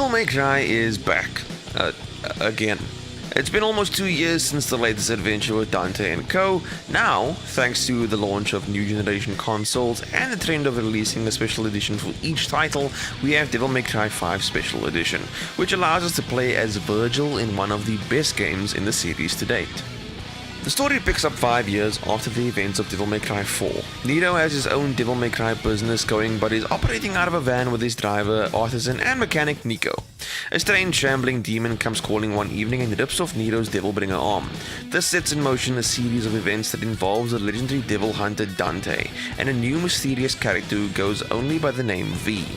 Devil May Cry is back. Again. It's been almost 2 years since the latest adventure with Dante and co. Now, thanks to the launch of new generation consoles and the trend of releasing a special edition for each title, we have Devil May Cry 5 Special Edition, which allows us to play as Vergil in one of the best games in the series to date. The story picks up 5 years after the events of Devil May Cry 4. Nito has his own Devil May Cry business going, but is operating out of a van with his driver, artisan and mechanic Nico. A strange shambling demon comes calling one evening and rips off Nito's Devilbringer arm. This sets in motion a series of events that involves the legendary devil hunter Dante and a new mysterious character who goes only by the name V.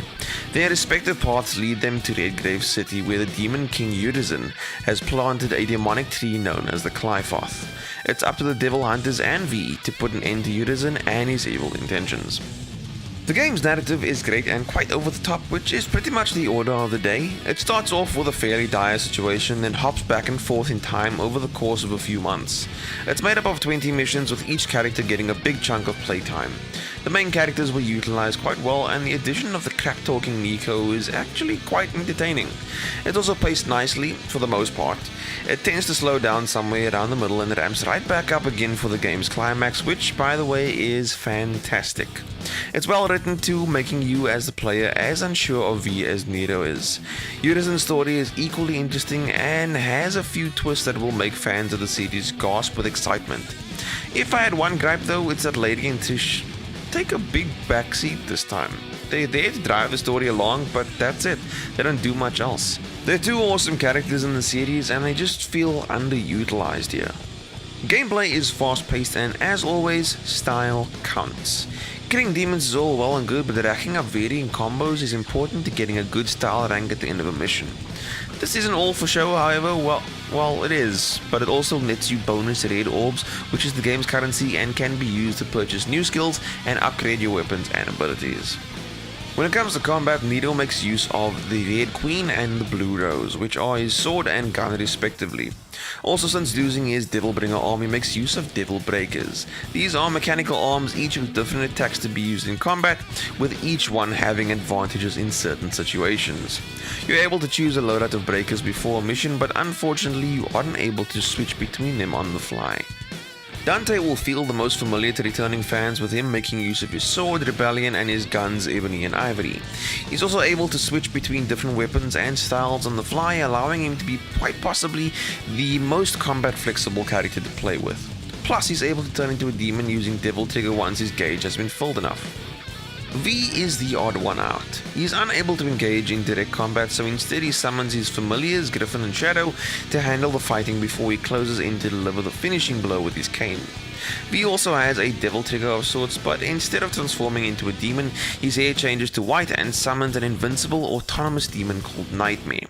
Their respective paths lead them to Redgrave City, where the demon king Urizen has planted a demonic tree known as the Qlipoth. It's up to the devil hunters and V to put an end to Urizen and his evil intentions. The game's narrative is great and quite over the top, which is pretty much the order of the day. It starts off with a fairly dire situation, then hops back and forth in time over the course of a few months. It's made up of 20 missions, with each character getting a big chunk of playtime. The main characters were utilized quite well, and the addition of the crap-talking Nico is actually quite entertaining. It's also paced nicely, for the most part. It tends to slow down somewhere around the middle and ramps right back up again for the game's climax, which, by the way, is fantastic. It's well written too, making you as the player as unsure of V as Nito is. Urizen's story is equally interesting and has a few twists that will make fans of the series gasp with excitement. If I had one gripe though, it's that Lady and Trish take a big backseat this time. They're there to drive the story along, but that's it. They don't do much else. They're two awesome characters in the series and they just feel underutilized here. Gameplay is fast-paced and, as always, style counts. Killing demons is all well and good, but racking up varying combos is important to getting a good style rank at the end of a mission. This isn't all for show, however. Well, it is, but it also nets you bonus red orbs, which is the game's currency and can be used to purchase new skills and upgrade your weapons and abilities. When it comes to combat, Nito makes use of the Red Queen and the Blue Rose, which are his sword and gun respectively. Also, since losing his Devilbringer arm, he makes use of Devil Breakers. These are mechanical arms, each with different attacks to be used in combat, with each one having advantages in certain situations. You're able to choose a loadout of breakers before a mission, but unfortunately you aren't able to switch between them on the fly. Dante will feel the most familiar to returning fans, with him making use of his sword, Rebellion, and his guns, Ebony and Ivory. He's also able to switch between different weapons and styles on the fly, allowing him to be quite possibly the most combat flexible character to play with. Plus, he's able to turn into a demon using Devil Trigger once his gauge has been filled enough. V is the odd one out. He is unable to engage in direct combat, so instead he summons his familiars, Griffin and Shadow, to handle the fighting before he closes in to deliver the finishing blow with his cane. V also has a devil trigger of sorts, but instead of transforming into a demon, his hair changes to white and summons an invincible autonomous demon called Nightmare.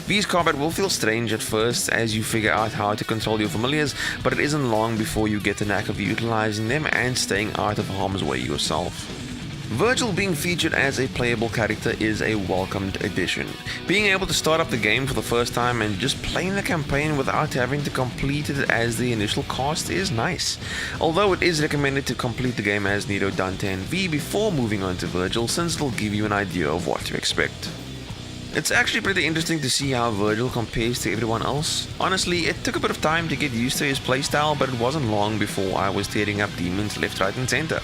V's combat will feel strange at first as you figure out how to control your familiars, but it isn't long before you get the knack of utilizing them and staying out of harm's way yourself. Vergil being featured as a playable character is a welcomed addition. Being able to start up the game for the first time and just playing the campaign without having to complete it as the initial cast is nice. Although it is recommended to complete the game as Nito, Dante and V before moving on to Vergil, since it'll give you an idea of what to expect. It's actually pretty interesting to see how Vergil compares to everyone else. Honestly, it took a bit of time to get used to his playstyle, but it wasn't long before I was tearing up demons left, right and center.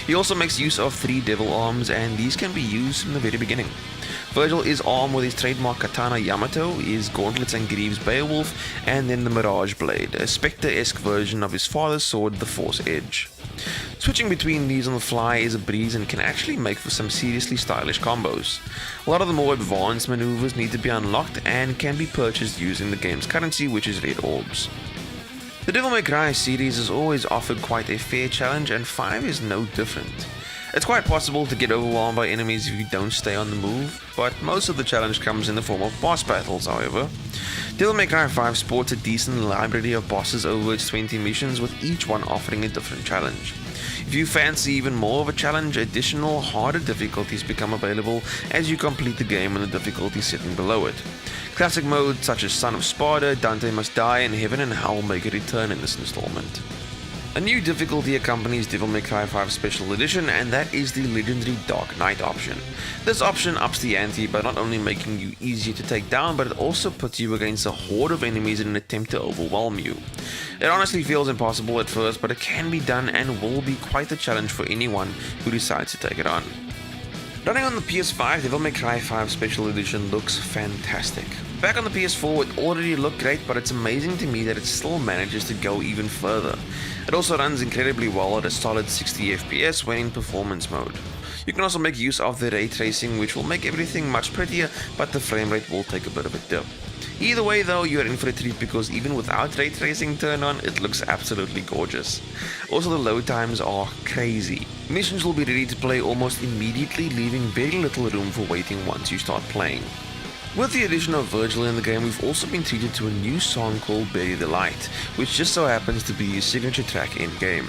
He also makes use of 3 devil arms, and these can be used from the very beginning. Vergil is armed with his trademark katana Yamato, his gauntlets and greaves Beowulf, and then the Mirage Blade, a Spectre-esque version of his father's sword, the Force Edge. Switching between these on the fly is a breeze and can actually make for some seriously stylish combos. A lot of the more advanced maneuvers need to be unlocked and can be purchased using the game's currency, which is red orbs. The Devil May Cry series has always offered quite a fair challenge, and 5 is no different. It's quite possible to get overwhelmed by enemies if you don't stay on the move, but most of the challenge comes in the form of boss battles, however. Devil May Cry 5 sports a decent library of bosses over its 20 missions, with each one offering a different challenge. If you fancy even more of a challenge, additional harder difficulties become available as you complete the game in the difficulty setting below it. Classic modes such as Son of Sparta, Dante Must Die, and Heaven and Hell make a return in this installment. A new difficulty accompanies Devil May Cry 5 Special Edition, and that is the legendary Dark Knight option. This option ups the ante by not only making you easier to take down, but it also puts you against a horde of enemies in an attempt to overwhelm you. It honestly feels impossible at first, but it can be done and will be quite a challenge for anyone who decides to take it on. Running on the PS5, Devil May Cry 5 Special Edition looks fantastic. Back on the PS4, it already looked great, but it's amazing to me that it still manages to go even further. It also runs incredibly well at a solid 60 FPS when in performance mode. You can also make use of the ray tracing, which will make everything much prettier, but the frame rate will take a bit of a dip. Either way though, you're in for a treat because even without ray tracing turned on, it looks absolutely gorgeous. Also, the load times are crazy. Missions will be ready to play almost immediately, leaving very little room for waiting once you start playing. With the addition of Vergil in the game, we've also been treated to a new song called BlurryKnight, which just so happens to be his signature track in-game.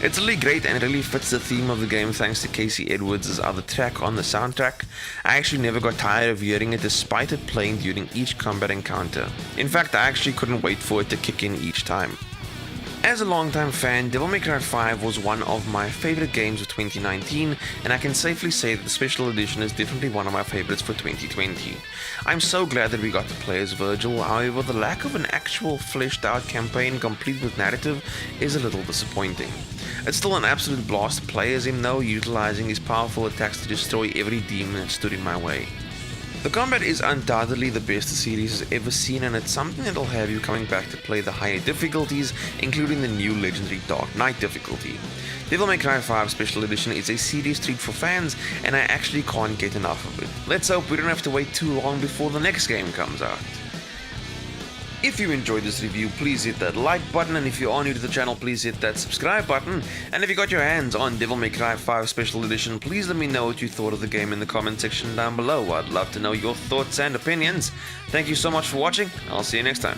It's really great and really fits the theme of the game thanks to Casey Edwards' other track on the soundtrack. I actually never got tired of hearing it despite it playing during each combat encounter. In fact, I actually couldn't wait for it to kick in each time. As a longtime fan, Devil May Cry 5 was one of my favorite games of 2019, and I can safely say that the Special Edition is definitely one of my favorites for 2020. I'm so glad that we got to play as Vergil, however the lack of an actual fleshed out campaign complete with narrative is a little disappointing. It's still an absolute blast to play as him though, utilizing his powerful attacks to destroy every demon that stood in my way. The combat is undoubtedly the best the series has ever seen, and it's something that'll have you coming back to play the higher difficulties, including the new legendary Dark Knight difficulty. Devil May Cry 5 Special Edition is a serious treat for fans, and I actually can't get enough of it. Let's hope we don't have to wait too long before the next game comes out. If you enjoyed this review, please hit that like button, and if you are new to the channel, please hit that subscribe button. And if you got your hands on Devil May Cry 5 Special Edition, please let me know what you thought of the game in the comment section down below. I'd love to know your thoughts and opinions. Thank you so much for watching. I'll see you next time.